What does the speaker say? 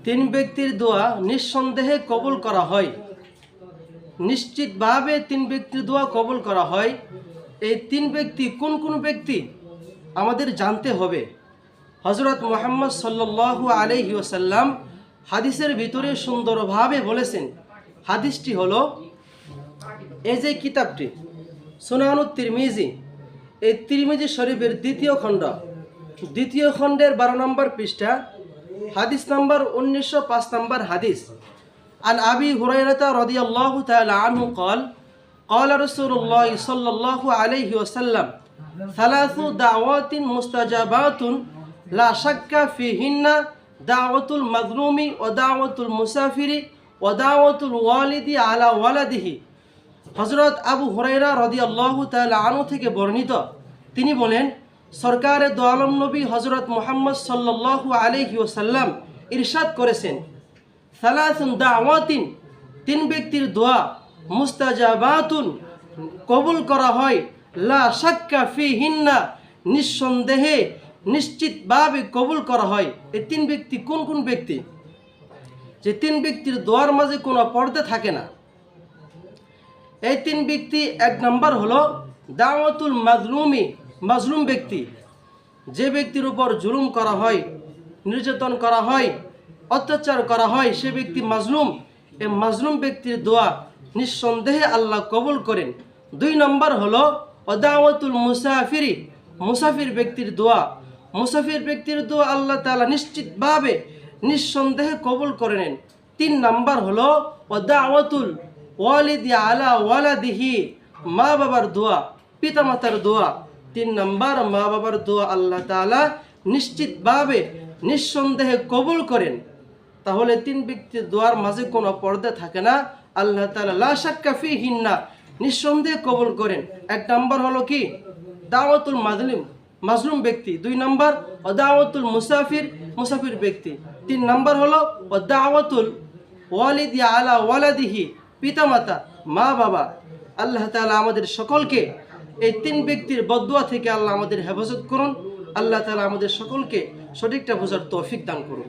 তিন ব্যক্তির দোয়া নিঃসন্দেহে কবুল করা হয়, নিশ্চিতভাবে তিন ব্যক্তির দোয়া কবুল করা হয়। এই তিন ব্যক্তি কোন কোন ব্যক্তি আমাদের জানতে হবে। হযরত মুহাম্মদ সাল্লাল্লাহু আলাইহি ওয়াসাল্লাম হাদিসের ভিতরে সুন্দরভাবে বলেছেন। হাদিসটি হলো, এই যে কিতাবটি সুনানুত তিরমিজি, এই তিরমিজি শরীফের দ্বিতীয় খণ্ডের 12 নম্বর পৃষ্ঠা, হাদিস নাম্বার 1905 নম্বর হাদিস। আন আবি হুরায়রা রাদিয়াল্লাহু তাআলা আনহু قال قال رسول الله صلى الله عليه وسلم ثلاث دعوات مستجابات لا شك فيهن دعوة المظلوم ودعوة المسافر ودعوة الوالد على ولده। হযরত আবু হুরায়রা রাদিয়াল্লাহু তাআলা আনহু থেকে বর্ণিত, তিনি বলেন, সরকারে দো আলম নবী হযরত মুহাম্মদ সাল্লাল্লাহু আলাইহি ওয়াসাল্লাম ইরশাদ করেছেন, সালাসুন দাওয়াতিন, তিন ব্যক্তির দোয়া, মুস্তাজাবাতুন, কবুল করা হয়, লা শাক্কা ফিহিন্না, নিঃসন্দেহে নিশ্চিতভাবে কবুল করা হয়। এই তিন ব্যক্তি কোন কোন ব্যক্তি? যে তিন ব্যক্তির দোয়ার মাঝে কোনো পর্দা থাকে না। এই তিন ব্যক্তি, এক নম্বর হলো দাওয়াতুল মাজলুমি, মাজলুম ব্যক্তি। যে ব্যক্তির উপর জুলুম করা হয়, নির্যাতন করা হয়, অত্যাচার করা হয়, সে ব্যক্তি মাজলুম। এই মাজলুম ব্যক্তির দোয়া নিঃসন্দেহে আল্লাহ কবুল করেন। দুই নম্বর হলো দাওয়াতুল মুসাফিরি, মুসাফির ব্যক্তির দোয়া। মুসাফির ব্যক্তির দোয়া আল্লাহ তাআলা নিশ্চিতভাবে নিঃসন্দেহে কবুল করে নেন। তিন নম্বর হলো দাওয়াতুল ওয়ালিদি আলা ওয়ালাদিহি, মা বাবার দোয়া, পিতামাতার দোয়া। তিন নম্বর মা বাবার দোয়া আল্লাহ তাআলা নিশ্চিতভাবে নিঃসন্দেহে কবুল করেন। তাহলে তিন ব্যক্তির দোয়ার মাঝে কোনো পর্দা থাকে না। আল্লাহ তাআলা লা শাক্কা ফিহিন্না, নিঃসন্দেহে কবুল করেন। এক নম্বর হলো কি? দাওয়াতুল মাজলুম, মাজলুম ব্যক্তি। দুই নম্বর দাওয়াতুল মুসাফির, মুসাফির ব্যক্তি। তিন নম্বর হলো দাওয়াতুল ওয়ালিদি আলা ওয়ালাদিহি, পিতামাতা, মা বাবা। আল্লাহ তাআলা আমাদের সকলকে এই তিন ব্যক্তির বদদুয়া থেকে আল্লাহ আমাদের হেফাজত করুন। আল্লাহ তাআলা আমাদের সকলকে সঠিকটা বোঝার তৌফিক দান করুন।